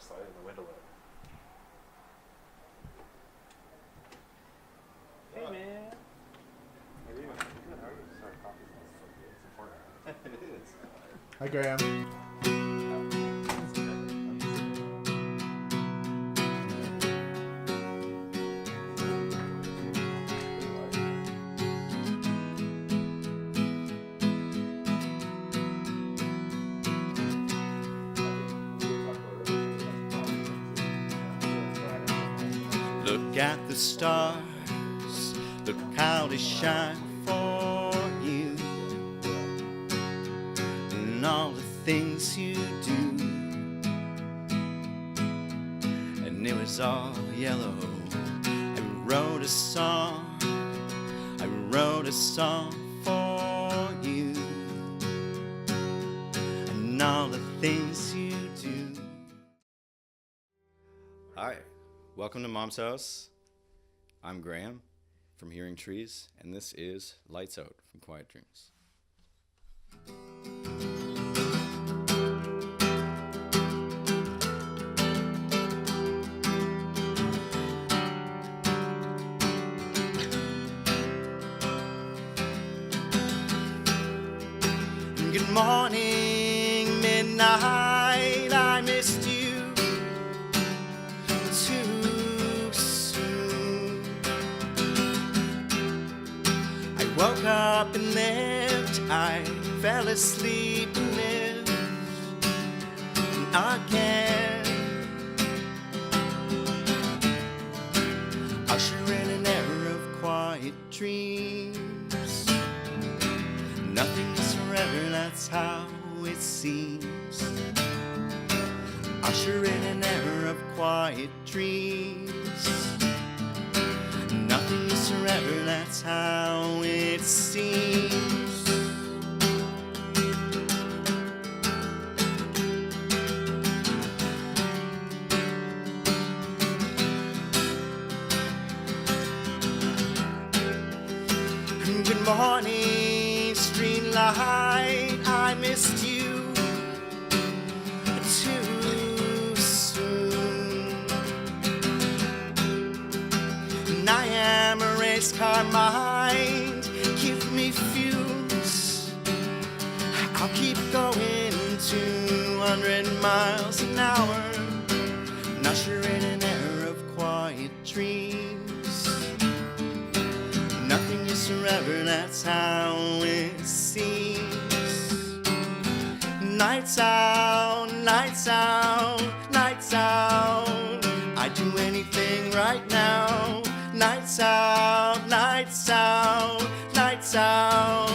slide in the window. Hey man. Maybe even good. How do you start coffee? It's important. It is. Hi, Graham. Look at the stars, look how they shine for you, and all the things you do. And it was all yellow. I wrote a song for you, and all the things you do. Hi. Welcome to Mom's House. I'm Graham from Hearing Trees, and this is Lights Out from Quiet Dreams. Good morning, midnight, I missed you. Woke up and lived, I fell asleep and lived again. Usher in an era of quiet dreams. Nothing is forever, that's how it seems. Usher in an era of quiet dreams. Nothing is forever, that's how it seems. Good morning, street light, I missed you too soon. And I am a race car mind, give me fuels. I'll keep going 200 miles an hour. Not sure in an era of quiet dreams. Nothing is forever, that's how it seems. Nights out, nights out, nights out. I'd do anything right now. Nights out, nights out, nights out.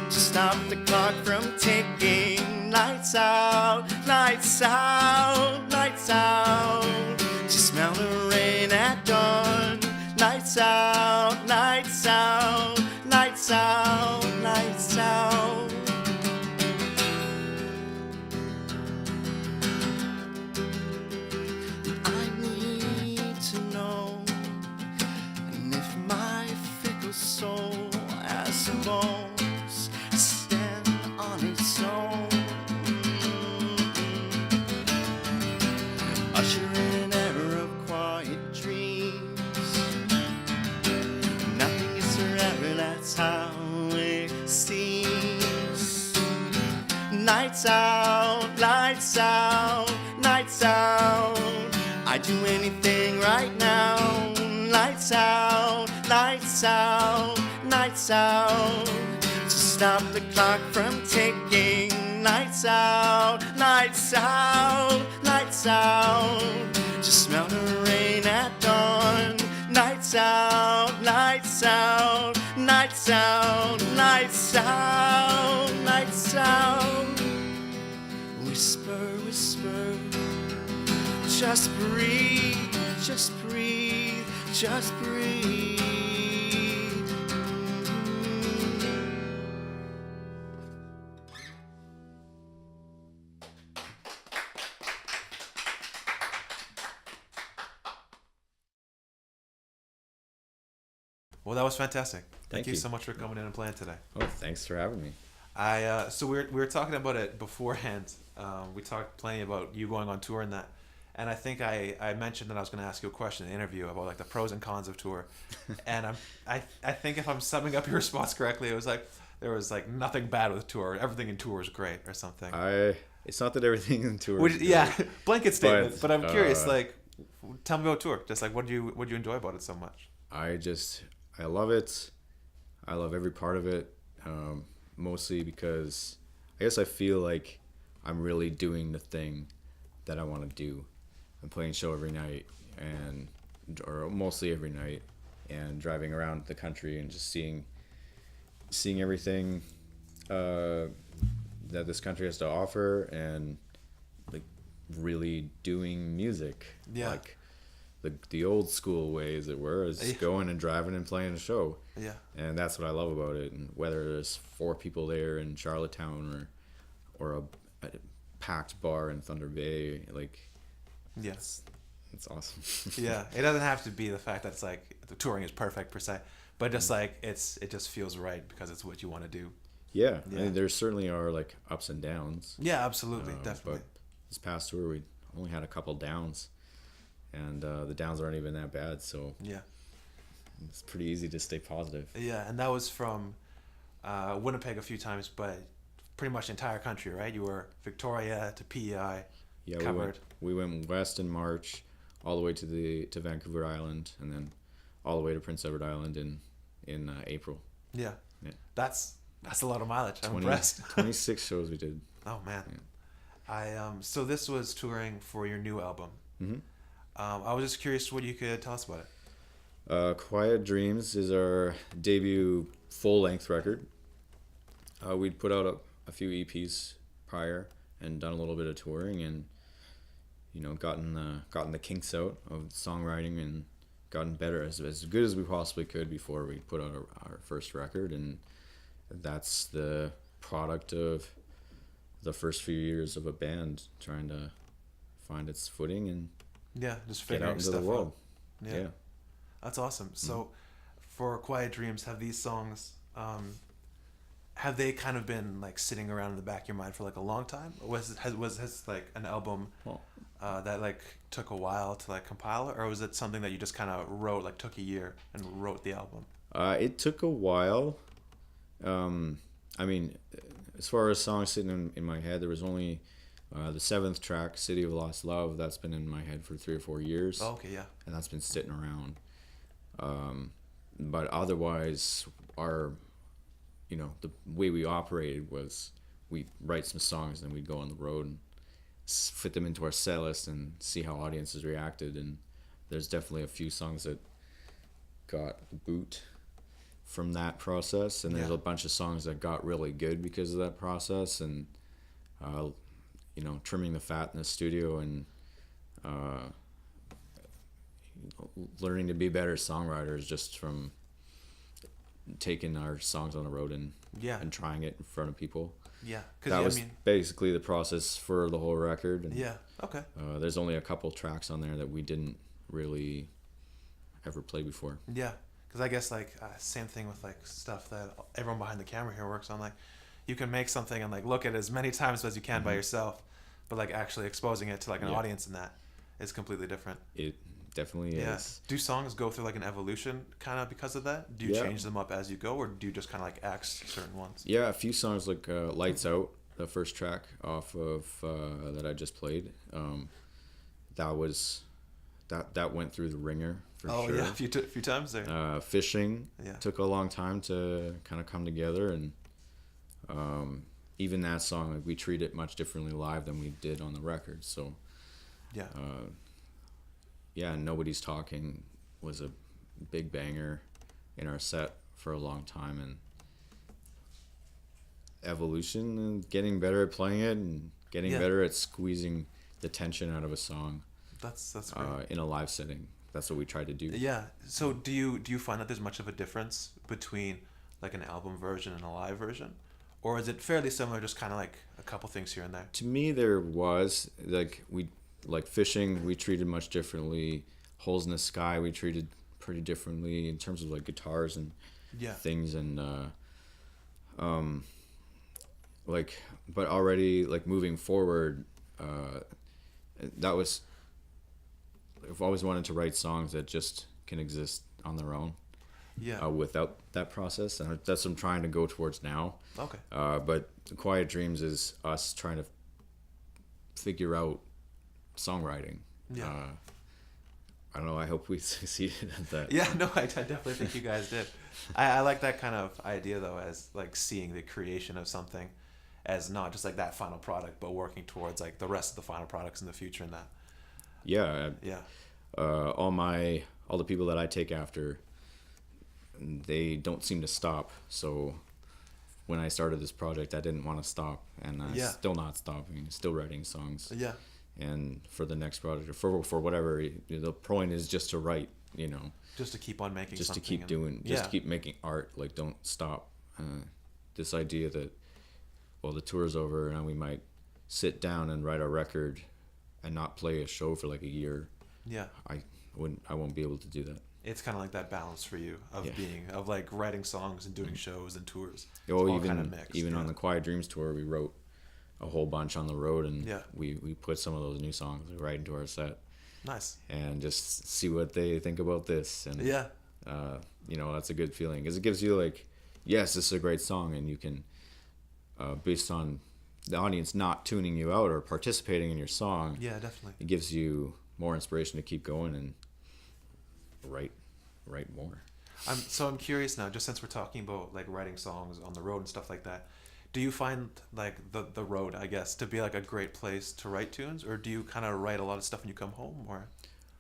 To stop the clock from ticking. Nights out, nights out, nights out. To smell the rain at dawn. Nights out, nights out, nights out, nights out. I need to know, and if my fickle soul has some bones, stand on its own. Usher in an era of quiet dreams. Nothing is forever, that's how it seems. Nights out, lights out, nights out. I'd do anything right now. Lights out, lights out, lights out. To stop the clock from ticking. Lights out, lights out, lights out. To smell the rain at dawn. Lights out, lights out, lights out, lights out, lights out. Whisper, whisper, just breathe, just breathe, just breathe. Well, that was fantastic. Thank you you so much for coming in and playing today. Oh, thanks for having me. So we were talking about it beforehand. We talked plenty about you going on tour and that. And I think I mentioned that I was going to ask you a question in the interview about like the pros and cons of tour. And I think if I'm summing up your response correctly, it was like there was like nothing bad with tour. Everything in tour is great or something. It's not that everything in tour is great, yeah, blanket statement. But I'm curious, like, tell me about tour. Just like what do you enjoy about it so much? I love it. I love every part of it. Mostly because I guess I feel like I'm really doing the thing that I want to do. I'm playing a show every night or mostly every night, and driving around the country and just seeing everything that this country has to offer, and like really doing music. Yeah. Like the old school way, as it were, is going and driving and playing a show. Yeah. And that's what I love about it. And whether there's 4 people there in Charlottetown or a packed bar in Thunder Bay, like, yes, it's awesome. Yeah, it doesn't have to be the fact that it's like the touring is perfect per se, but just like it just feels right because it's what you want to do. Yeah. I mean, there certainly are like ups and downs. Yeah, absolutely, definitely. But this past tour, we only had a couple downs, and the downs aren't even that bad. So yeah, it's pretty easy to stay positive. Yeah, and that was from Winnipeg a few times, but pretty much the entire country, right? You were Victoria to PEI. Yeah, covered. We went west in March, all the way to Vancouver Island, and then all the way to Prince Edward Island in April. Yeah. That's a lot of mileage. I'm 20, impressed. 26 shows we did. Oh man. Yeah. So this was touring for your new album. Mm-hmm. I was just curious what you could tell us about it. Quiet Dreams is our debut full-length record. We'd put out a few EPs prior and done a little bit of touring, and gotten the kinks out of songwriting and gotten better as good as we possibly could before we put out our first record. And that's the product of the first few years of a band trying to find its footing and just get figuring out into stuff the world. out. Yeah, that's awesome. So for Quiet Dreams, have these songs have they kind of been like sitting around in the back of your mind for like a long time? Or was this like an album that like took a while to like compile, or was it something that you just kind of wrote, like took a year and wrote the album? It took a while. I mean, as far as songs sitting in my head, there was only the 7th track, City of Lost Love, that's been in my head for 3 or 4 years. Oh, okay, yeah. And that's been sitting around. But otherwise, the way we operated was we'd write some songs and we'd go on the road and fit them into our set list and see how audiences reacted. And there's definitely a few songs that got boot from that process, and there's a bunch of songs that got really good because of that process. And trimming the fat in the studio and learning to be better songwriters just from taking our songs on the road and trying it in front of people. Yeah, that was basically the process for the whole record. And, okay. There's only a couple tracks on there that we didn't really ever play before. Yeah, because I guess like same thing with like stuff that everyone behind the camera here works on. Like, you can make something and like look at it as many times as you can by yourself, but like actually exposing it to like an audience in that is completely different. It definitely is. Do songs go through like an evolution kind of because of that? Do you change them up as you go, or do you just kind of like axe certain ones? Yeah, a few songs like Lights Out, the first track off of that I just played. That went through the ringer for sure. Oh yeah, a few times there. Fishing took a long time to kind of come together, and even that song, like, we treat it much differently live than we did on the record. So Nobody's Talking was a big banger in our set for a long time, and evolution and getting better at playing it and getting better at squeezing the tension out of a song. That's great. In a live setting. That's what we try to do. Yeah. So do you find that there's much of a difference between like an album version and a live version? Or is it fairly similar, just kind of like a couple things here and there? To me, there was Fishing, we treated much differently. Holes in the Sky, we treated pretty differently in terms of like guitars and things, and but already like moving forward, that was I've always wanted to write songs that just can exist on their own. Yeah. Without that process, and that's what I'm trying to go towards now. Okay. But Quiet Dreams is us trying to figure out songwriting. Yeah. I don't know. I hope we succeeded at that. Yeah, no, I definitely think you guys did. I like that kind of idea, though, as like seeing the creation of something as not just like that final product, but working towards like the rest of the final products in the future and that. Yeah. Yeah. All the people that I take after, they don't seem to stop. So when I started this project, I didn't want to stop, and I'm still not stopping. Still writing songs. Yeah. And for the next project, or for whatever, the point is just to write. Just to keep on making. Just to something keep doing. Just to keep making art. Like, don't stop. This idea that, well, the tour's over and we might sit down and write a record and not play a show for like a year. Yeah. I won't be able to do that. It's kind of like that balance for you of like writing songs and doing shows and tours. Oh, all kind of mixed, on the Quiet Dreams tour, we wrote a whole bunch on the road, and we put some of those new songs right into our set. Nice. And just see what they think about this, and that's a good feeling, because it gives you like, yes, this is a great song, and you can, based on the audience not tuning you out or participating in your song, definitely, it gives you more inspiration to keep going and write more. I'm curious now, just since we're talking about like writing songs on the road and stuff like that, do you find like the road, I guess, to be like a great place to write tunes, or do you kind of write a lot of stuff when you come home, or?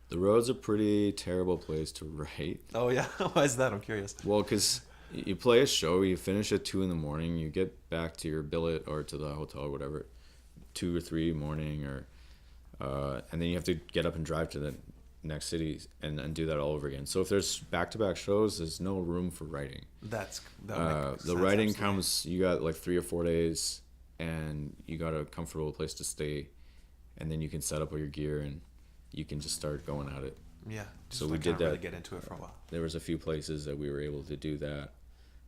The road's a pretty terrible place to write. Oh yeah, why is that? I'm curious. Well, because you play a show, you finish at 2 a.m, you get back to your billet or to the hotel or whatever, 2 or 3 morning, or and then you have to get up and drive to the next city and do that all over again. So if there's back-to-back shows, there's no room for writing. The writing comes, you got like 3 or 4 days, and you got a comfortable place to stay, and then you can set up all your gear and you can just start going at it. Yeah. So we did that. Really get into it for a while. There was a few places that we were able to do that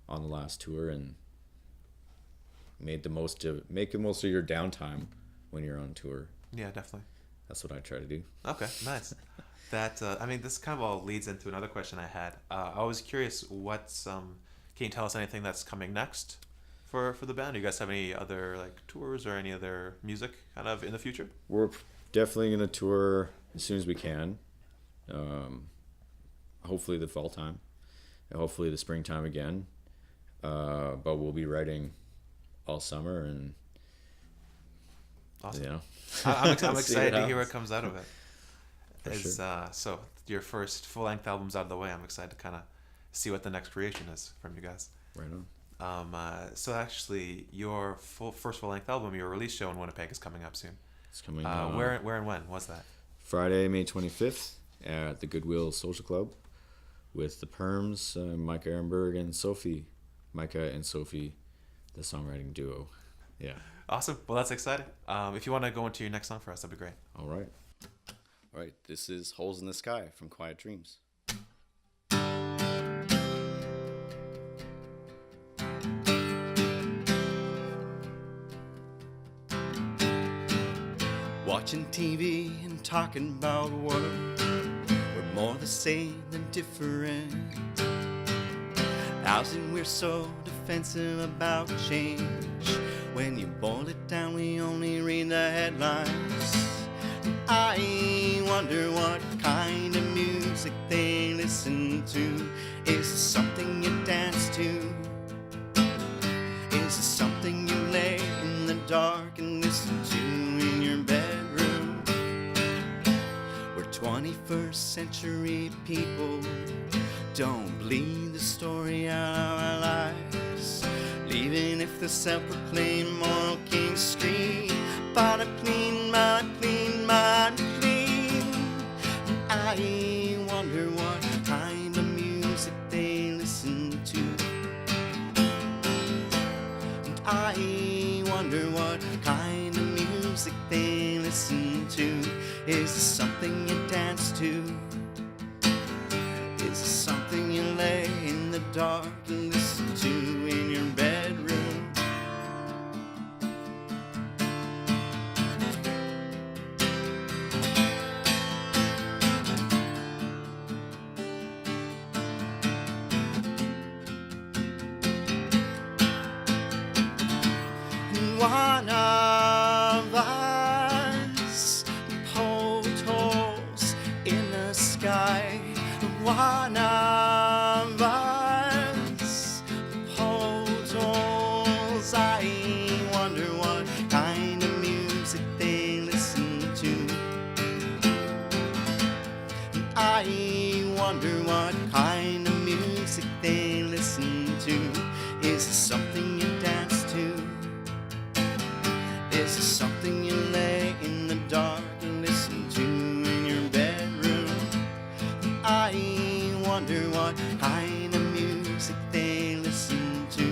on the last tour, and make the most of your downtime when you're on tour. Yeah, definitely. That's what I try to do. Okay, nice. This kind of all leads into another question I had. I was curious, can you tell us anything that's coming next for the band? Do you guys have any other like tours or any other music kind of in the future? We're definitely going to tour as soon as we can. Hopefully the fall time, and hopefully the springtime again. But we'll be writing all summer, and awesome. I'm excited to hear what comes out of it. So your first full-length album's out of the way. I'm excited to kind of see what the next creation is from you guys. Right on. So actually, your first full-length album, your release show in Winnipeg, is coming up soon. It's coming. Where and when was that? Friday, May 25th at the Goodwill Social Club with the Perms, Micah Ehrenberg and Sophie. Micah and Sophie, the songwriting duo. Yeah. Awesome. Well, that's exciting. If you want to go into your next song for us, that'd be great. All right. This is Holes in the Sky from Quiet Dreams. Watching TV and talking about work, we're more the same than different. Housing, we're so defensive about change. When you boil it down, we only read the headlines. I wonder what kind of music they listen to. Is it something you dance to? Is it something you lay in the dark and listen to in your bedroom? We're 21st century people, don't bleed the story out of our lives. Even if the self-proclaimed moral kings scream, body clean, mind clean, mind clean. I wonder what kind of music they listen to. And I wonder what kind of music they listen to. Is it something you dance to? Is it something you lay in the dark and listen to in your bedroom? wonder what kind of music they listen to. Is this something you dance to? Is this something you lay in the dark and listen to in your bedroom? I wonder what kind of music they listen to.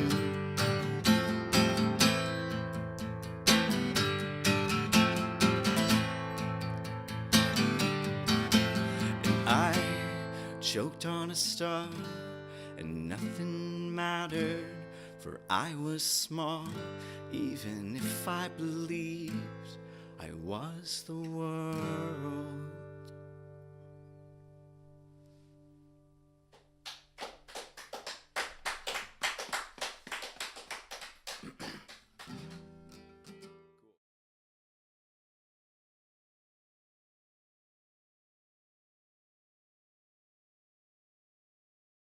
And I choked on a star, and nothing mattered, for I was small, even if I believed I was the world.